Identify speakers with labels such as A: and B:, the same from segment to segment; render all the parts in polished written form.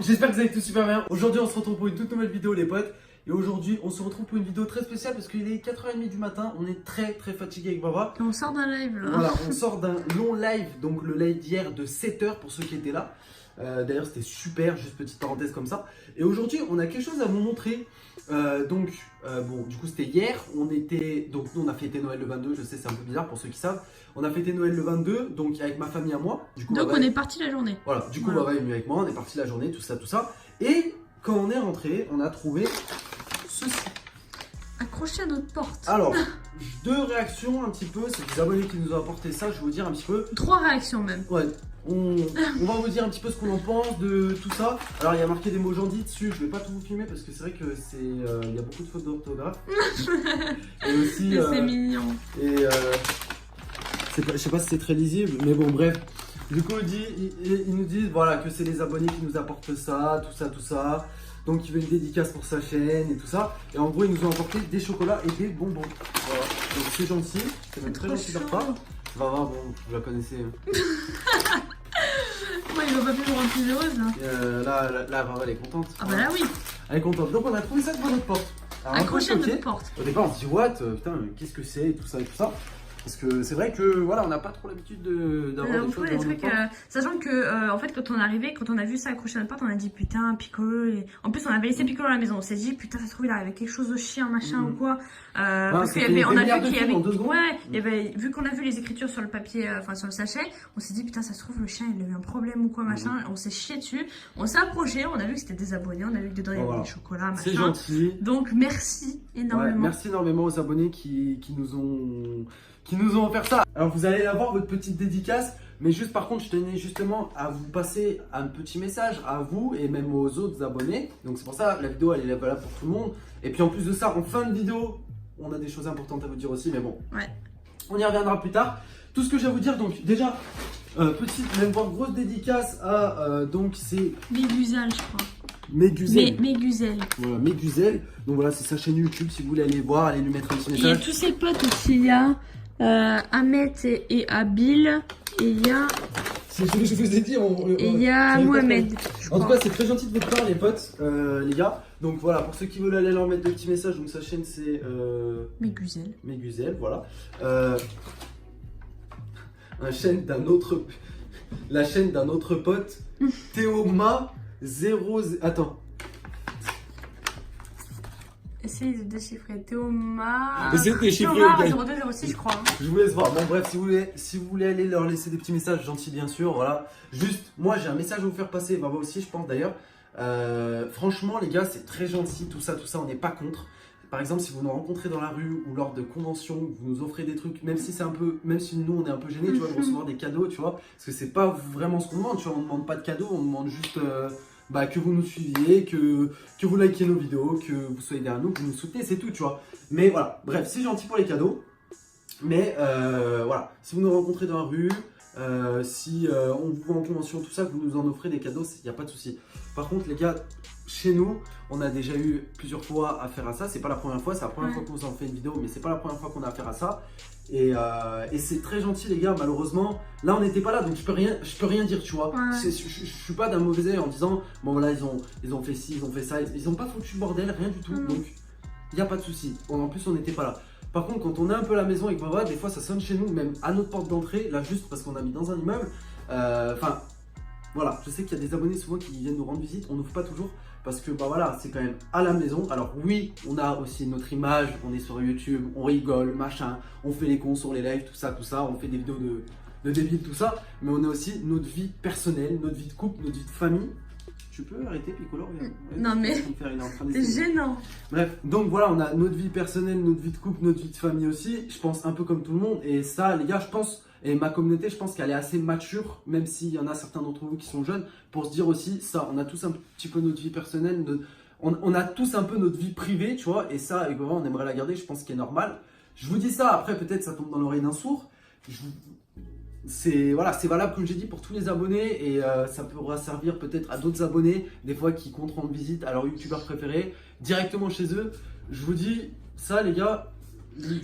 A: j'espère que vous allez tous super bien. Aujourd'hui, on se retrouve pour une toute nouvelle vidéo, les potes. Et aujourd'hui, on se retrouve pour une vidéo très spéciale parce qu'il est 4h30 du matin. On est très fatigué avec Baba.
B: On sort d'un live là.
A: Voilà, on sort d'un long live, donc le live d'hier de 7h pour ceux qui étaient là. D'ailleurs, c'était super, juste petite parenthèse comme ça. Et aujourd'hui, on a quelque chose à vous montrer. Bon, du coup, c'était hier. Donc, nous, on a fêté Noël le 22. Je sais, c'est un peu bizarre pour ceux qui savent. On a fêté Noël le 22, donc avec ma famille à moi. Du coup,
B: Donc,
A: Baba
B: on est parti la journée.
A: Voilà, du coup, Baba est venu avec moi. On est parti la journée, tout ça. Et quand on est rentré, on a trouvé ceci.
B: Accroché à notre porte.
A: Alors, deux réactions un petit peu. C'est des abonnés qui nous ont apporté ça. Je vais vous dire un petit peu.
B: 3 réactions même.
A: Ouais. On va vous dire un petit peu ce qu'on en pense de tout ça. Alors il y a marqué des mots gentils dessus, je vais pas tout vous filmer parce que c'est vrai que il y a beaucoup de fautes d'orthographe. Et aussi
B: c'est mignon.
A: Et je sais pas si c'est très lisible, mais bon bref. Du coup ils nous disent voilà que c'est les abonnés qui nous apportent ça, tout ça. Donc il veut une dédicace pour sa chaîne et tout ça. Et en gros ils nous ont apporté des chocolats et des bonbons. Voilà. Donc c'est gentil, c'est même très gentil de leur part. Va voir, bon, vous la connaissez.
B: Ouais, il va pas plus me rendre plus heureuse là.
A: Là, Baba, elle est contente.
B: Ah bah là oui.
A: Elle est contente. Donc on a trouvé ça devant notre porte. Alors,
B: Accroché à notre porte.
A: Au départ, on se dit what, putain, mais qu'est-ce que c'est et tout ça. Parce que c'est vrai que voilà, on n'a pas trop l'habitude d'avoir des choses devant notre porte.
B: Sachant que en fait quand on est arrivé, quand on a vu ça accroché à notre porte, on a dit putain Piccolo. En plus on avait laissé Piccolo à la maison. On s'est dit putain ça se trouve il arrivait quelque chose de chien machin ou quoi. Parce qu'il y avait, on a vu qu'il y avait, vu qu'on a vu les écritures sur le papier, enfin sur le sachet, on s'est dit putain ça se trouve le chien il a eu un problème ou quoi machin. On s'est chié dessus. On s'est approché, on a vu que c'était des abonnés, on a vu que dedans il y avait des chocolats machin.
A: C'est gentil.
B: Donc merci énormément.
A: Ouais, merci énormément aux abonnés qui nous ont offert ça. Alors vous allez avoir votre petite dédicace, mais juste par contre je tenais justement à vous passer un petit message à vous et même aux autres abonnés. Donc c'est pour ça la vidéo elle est valable pour tout le monde. Et puis en plus de ça, en fin de vidéo, on a des choses importantes à vous dire aussi, mais bon, on y reviendra plus tard. Tout ce que j'ai à vous dire, donc déjà, petite, même voire grosse dédicace à donc c'est
B: Méguzel je crois.
A: Méguzel.
B: Méguzel.
A: Voilà, Méguzel. Donc voilà, c'est sa chaîne YouTube. Si vous voulez aller voir, allez lui mettre un petit message.
B: Il y a tous ses potes aussi. Il y a Ahmed et Abil. Et il y a.
A: Je vous ai dit.
B: Il y a Mohamed.
A: En tout cas, c'est très gentil de votre part, les potes, les gars. Donc voilà, pour ceux qui veulent aller leur mettre des petits messages, donc sa chaîne c'est.
B: Méguzel.
A: Méguzel, voilà. La chaîne d'un autre pote, Théoma 0. Attends.
B: Essayez de déchiffrer. Théoma.
A: Essayez de déchiffrer.
B: Théoma 0206 je crois.
A: Je vous laisse voir. Bon bref, si vous voulez aller leur laisser des petits messages gentils bien sûr, voilà. Juste, moi j'ai un message à vous faire passer, Baba aussi je pense d'ailleurs. Franchement les gars, c'est très gentil, tout ça, on n'est pas contre. Par exemple, si vous nous rencontrez dans la rue ou lors de conventions, vous nous offrez des trucs, même si nous on est un peu gênés, tu vois, de recevoir des cadeaux, tu vois, parce que c'est pas vraiment ce qu'on demande, tu vois, on demande pas de cadeaux, on demande juste que vous nous suiviez, que vous likiez nos vidéos, que vous soyez derrière nous, que vous nous soutenez, c'est tout, tu vois. Mais voilà, bref, c'est gentil pour les cadeaux, mais voilà, si vous nous rencontrez dans la rue, si on vous voit en convention, tout ça, que vous nous en offrez des cadeaux, il n'y a pas de souci. Par contre, les gars, chez nous, on a déjà eu plusieurs fois affaire à ça. C'est pas la première fois, c'est la première fois qu'on vous en fait une vidéo, mais c'est pas la première fois qu'on a affaire à ça. Et c'est très gentil, les gars. Malheureusement, là, on n'était pas là, donc je peux rien dire, tu vois. Je suis pas d'un mauvais œil en disant, bon voilà, ils ont fait ci, ils ont fait ça, ils ont pas foutu le bordel, rien du tout. Donc, il n'y a pas de souci. En plus, on n'était pas là. Par contre, quand on est un peu à la maison avec Baba, des fois ça sonne chez nous, même à notre porte d'entrée, là juste parce qu'on a mis dans un immeuble. Enfin, voilà, je sais qu'il y a des abonnés souvent qui viennent nous rendre visite, on n'ouvre pas toujours parce que bah voilà, c'est quand même à la maison. Alors oui, on a aussi notre image, on est sur YouTube, on rigole, machin, on fait les cons sur les lives, tout ça, on fait des vidéos de débiles, tout ça, mais on a aussi notre vie personnelle, notre vie de couple, notre vie de famille. Tu peux arrêter Piccolo?
B: Non mais c'est gênant.
A: Bref, donc voilà, on a notre vie personnelle, notre vie de couple, notre vie de famille aussi. Je pense un peu comme tout le monde. Et ça, les gars, je pense, et ma communauté, je pense qu'elle est assez mature, même s'il y en a certains d'entre vous qui sont jeunes, pour se dire aussi ça. On a tous un petit peu notre vie personnelle, on a tous un peu notre vie privée, tu vois. Et ça, on aimerait la garder, je pense qu'il est normal. Je vous dis ça, après peut-être ça tombe dans l'oreille d'un sourd. C'est valable comme j'ai dit pour tous les abonnés et ça pourra servir peut-être à d'autres abonnés des fois qui comptent rendre visite à leur youtubeur préféré directement chez eux. Je vous dis ça les gars,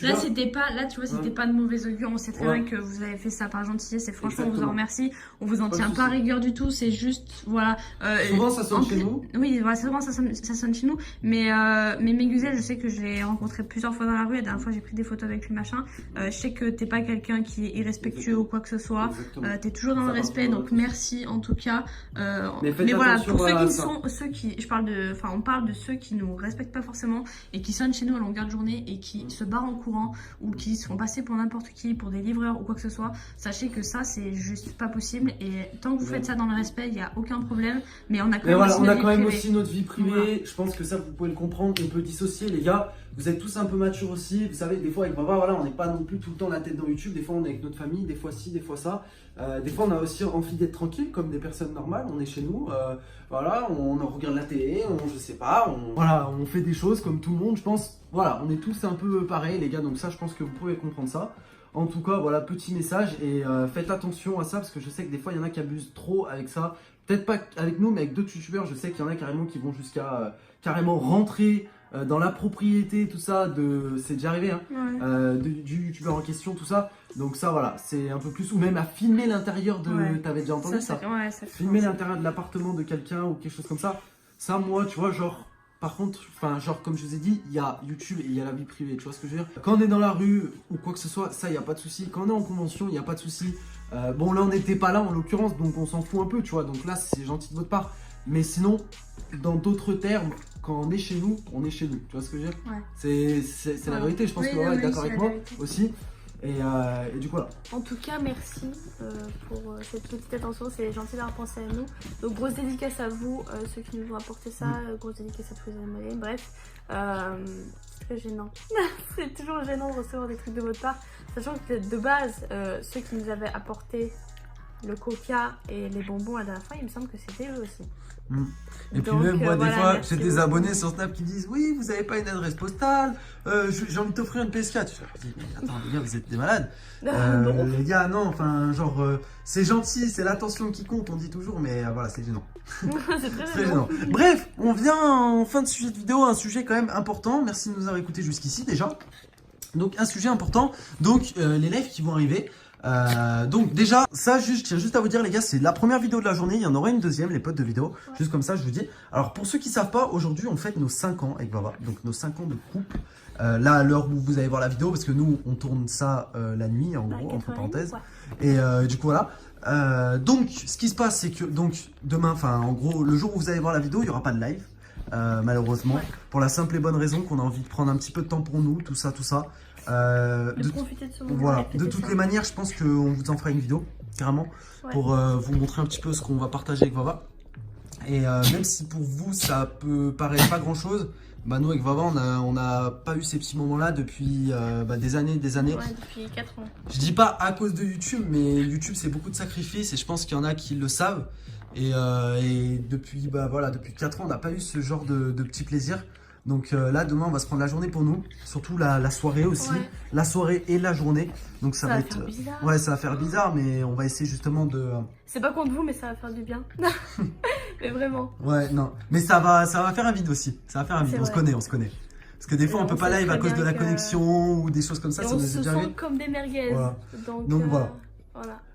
B: Là, c'était pas, là, tu vois, c'était pas de mauvais augure. On sait très bien que vous avez fait ça par gentillesse et franchement, on vous en remercie. On vous en tient pas rigueur du tout. C'est juste, voilà.
A: Souvent, ça sonne chez nous.
B: Oui, voilà, souvent, ça sonne chez nous. Mais Méguzel, je sais que je l'ai rencontré plusieurs fois dans la rue. La dernière fois, j'ai pris des photos avec lui, machin. Je sais que t'es pas quelqu'un qui est irrespectueux ou quoi que ce soit. T'es toujours dans le respect. Donc, merci en tout cas. Mais voilà, pour ceux qui on parle de ceux qui nous respectent pas forcément et qui sonnent chez nous à longueur de journée et qui se barrent en courant ou qui se font passer pour n'importe qui, pour des livreurs ou quoi que ce soit. Sachez que ça, c'est juste pas possible. Et tant que vous faites ça dans le respect, il n'y a aucun problème. Mais on a quand même,
A: aussi notre vie privée. Voilà. Je pense que ça, vous pouvez le comprendre. On peut dissocier, les gars. Vous êtes tous un peu matures aussi. Vous savez, des fois, avec Baba, voilà, on n'est pas non plus tout le temps la tête dans YouTube. Des fois, on est avec notre famille. Des fois, ci, des fois, ça. Des fois, on a aussi envie d'être tranquille, comme des personnes normales. On est chez nous. Voilà, on regarde la télé. Je sais pas. Voilà, on fait des choses comme tout le monde. Je pense, voilà, on est tous un peu pareils, les gars. Donc, ça, je pense que vous pouvez comprendre ça. En tout cas, voilà, petit message. Et faites attention à ça, parce que je sais que des fois, il y en a qui abusent trop avec ça. Peut-être pas avec nous, mais avec d'autres youtubeurs. Je sais qu'il y en a carrément qui vont jusqu'à carrément rentrer dans la propriété, tout ça, c'est déjà arrivé, hein, du youtubeur en question, tout ça. Donc ça, voilà, c'est un peu plus, ou même à filmer l'intérieur de, t'avais déjà entendu ça, filmer l'intérieur de l'appartement de quelqu'un ou quelque chose comme ça. Ça, moi, tu vois, genre, par contre, genre, comme je vous ai dit, il y a YouTube et il y a la vie privée, tu vois ce que je veux dire. Quand on est dans la rue ou quoi que ce soit, ça, il n'y a pas de souci. Quand on est en convention, il n'y a pas de souci. Bon, là, on n'était pas là, en l'occurrence, donc on s'en fout un peu, tu vois. Donc là, c'est gentil de votre part. Mais sinon, dans d'autres termes, quand on est chez nous, on est chez nous. Tu vois ce que je veux dire? C'est la vérité. Je pense que Laura est d'accord avec moi aussi. Et du coup, voilà.
C: En tout cas, merci pour cette petite attention. C'est gentil d'avoir pensé à nous. Donc, grosse dédicace à vous, ceux qui nous ont apporté ça. Grosse dédicace à tous les abonnés. Bref, c'est très gênant. C'est toujours gênant de recevoir des trucs de votre part. Sachant que de base, ceux qui nous avaient apporté le coca et les bonbons la dernière fois, il me semble que c'était eux aussi.
A: Et puis même moi, des fois, j'ai des abonnés sur Snap qui disent oui, vous avez pas une adresse postale, j'ai envie de t'offrir une PS4. Je dis mais attends les gars, vous êtes des malades. Les gars, non, enfin genre c'est gentil, c'est l'attention qui compte, on dit toujours, mais voilà, c'est gênant.
C: C'est très gênant.
A: Bref, on vient en fin de sujet de vidéo, un sujet quand même important. Merci de nous avoir écoutés jusqu'ici déjà. Donc un sujet important, donc les lives qui vont arriver. Donc déjà, ça je tiens juste à vous dire les gars, c'est la première vidéo de la journée, il y en aura une deuxième les potes de vidéo, juste comme ça je vous dis. Alors pour ceux qui savent pas, aujourd'hui on fête nos 5 ans avec Baba, donc nos 5 ans de couple. Là à l'heure où vous allez voir la vidéo, parce que nous on tourne ça la nuit en gros, entre parenthèses. Et du coup voilà, donc ce qui se passe c'est que donc demain, enfin en gros le jour où vous allez voir la vidéo, il n'y aura pas de live. Malheureusement, pour la simple et bonne raison qu'on a envie de prendre un petit peu de temps pour nous, tout ça.
C: Profiter de ce moment.
A: Voilà, de toutes les manières, je pense qu'on vous en fera une vidéo, carrément, pour vous montrer un petit peu ce qu'on va partager avec Vava. Et même si pour vous ça peut paraître pas grand chose, bah nous avec Vava on n'a pas eu ces petits moments là depuis des années.
C: Ouais, depuis 4 ans.
A: Je dis pas à cause de YouTube, mais YouTube c'est beaucoup de sacrifices et je pense qu'il y en a qui le savent. Et depuis, depuis 4 ans on n'a pas eu ce genre de petits plaisirs. Donc là demain on va se prendre la journée pour nous, surtout la soirée aussi, la soirée et la journée. Donc ça va être bizarre. Ouais, ça va faire bizarre, mais on va essayer justement de.
C: C'est pas contre vous, mais ça va faire du bien. Mais vraiment.
A: Ouais, non, mais ça va faire un vide aussi. Ça va faire un vide. On se connaît. Parce que des fois on peut pas live à cause de la connexion ou des choses comme ça.
C: Et
A: ça
C: on
A: nous est
C: se
A: déjà
C: sent
A: arrivé.
C: comme des merguez.
A: Voilà. Donc voilà.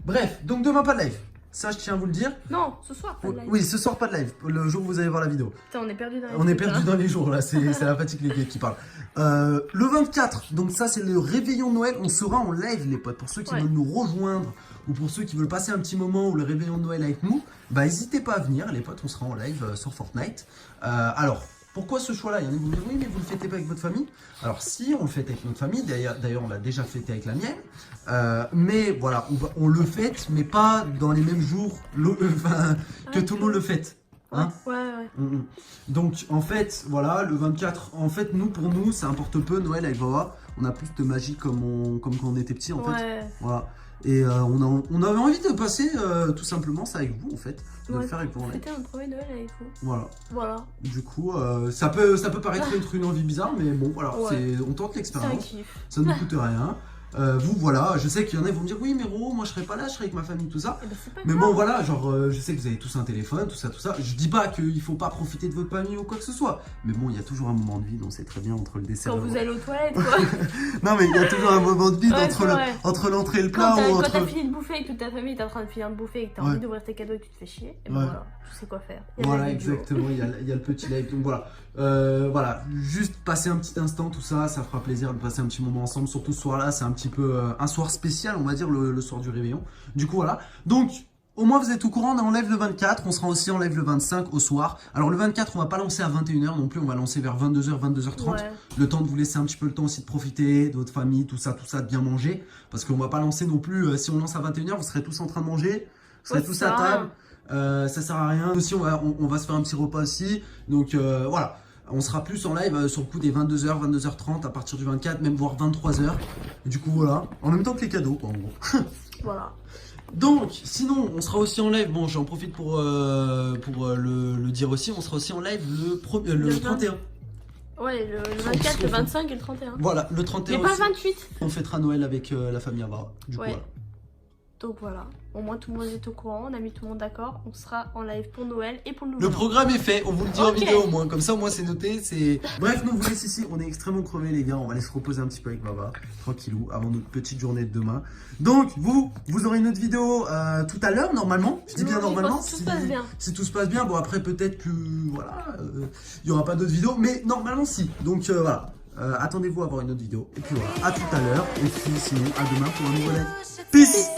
A: Bref, donc demain pas de live. Ça, je tiens à vous le dire.
C: Non, ce soir, pas de live.
A: Oui, ce soir, pas de live. Le jour où vous allez voir la vidéo.
C: Putain, on est perdu dans les
A: On est perdu dans les jours, là. C'est la fatigue, les gars, qui parle. Le 24, donc ça, c'est le réveillon de Noël. On sera en live, les potes. Pour ceux qui veulent nous rejoindre ou pour ceux qui veulent passer un petit moment ou le réveillon de Noël avec nous, bah, n'hésitez pas à venir, les potes. On sera en live sur Fortnite. Alors, pourquoi ce choix-là? Il y en a qui vont dire oui, mais vous le fêtez pas avec votre famille. Alors si, on le fête avec notre famille. D'ailleurs, on l'a déjà fêté avec la mienne. Mais voilà, on le fête, mais pas dans les mêmes jours que tout le monde le fête. Hein? Donc en fait, voilà, le 24, en fait, pour nous, ça importe peu Noël avec Baba. On a plus de magie comme quand on était petit en fait. Voilà. Et on avait envie de passer tout simplement ça avec vous en fait. De le faire avec vous.
C: C'était un premier Noël avec vous.
A: Voilà. Du coup, ça peut paraître être une envie bizarre, mais bon, voilà, on tente l'expérience. Ça ne coûte rien. vous voilà, je sais qu'il y en a qui vont me dire oui mais Ro, moi je serai pas là, je serai avec ma famille, tout ça.
C: Eh ben, c'est pas
A: Mais
C: grave.
A: bon voilà, genre je sais que vous avez tous un téléphone, tout ça. Je dis pas qu'il faut pas profiter de votre famille ou quoi que ce soit. Mais bon, il y a toujours un moment de vide, on sait très bien entre le dessert.
C: Quand vous allez aux toilettes, quoi.
A: Non mais il y a toujours un moment de vide
C: Ouais,
A: entre l'entrée et le plat.
C: Quand
A: ou
C: t'as
A: entre...
C: fini de bouffer et que toute ta famille est en train de finir de bouffer et que t'as envie d'ouvrir tes cadeaux et que tu te fais chier, et ben voilà, tu sais quoi faire.
A: Voilà, exactement, il y a le petit live. Donc voilà, voilà, juste passer un petit instant, tout ça, ça fera plaisir de passer un petit moment ensemble. Surtout ce soir-là, c'est un petit peu un soir spécial, on va dire, le soir du réveillon. Du coup, voilà. Donc, au moins vous êtes au courant, on est en live le 24, on sera aussi en live le 25 au soir. Alors le 24, on va pas lancer à 21h non plus, on va lancer vers 22h, 22h30. Ouais. Le temps de vous laisser un petit peu le temps aussi de profiter de votre famille, tout ça, de bien manger. Parce qu'on va pas lancer non plus, si on lance à 21h, vous serez tous en train de manger, vous serez tous à table. Ça sert à rien. Aussi, on va se faire un petit repas aussi. Donc voilà, on sera plus en live sur le coup des 22h, 22h30 à partir du 24, même voire 23h. Et du coup, voilà, en même temps que les cadeaux, quoi, en gros.
C: Voilà.
A: Donc, sinon, on sera aussi en live. Bon, j'en profite pour le dire aussi. On sera aussi en live le 31.
C: Ouais, le 24, le 25 et le 31.
A: Voilà, le 31.
C: Mais pas le 28.
A: On fêtera Noël avec la famille Avara. Du coup, voilà.
C: Donc voilà, au moins tout le monde est au courant, on a mis tout le monde d'accord, on sera en live pour Noël et pour le nouvel an.
A: Le programme est fait, on vous le dit en vidéo au moins, comme ça au moins c'est noté. Bref, nous on vous laisse ici, on est extrêmement crevés les gars, on va aller se reposer un petit peu avec Baba, tranquillou, avant notre petite journée de demain. Donc vous aurez une autre vidéo tout à l'heure normalement, je dis bien normalement,
C: si tout se passe bien.
A: Si tout se passe bien, bon après peut-être que voilà, il n'y aura pas d'autres vidéos, mais normalement si, donc voilà. Attendez-vous à avoir une autre vidéo. Et puis voilà, à tout à l'heure. Et puis sinon, à demain pour un nouveau live. Peace!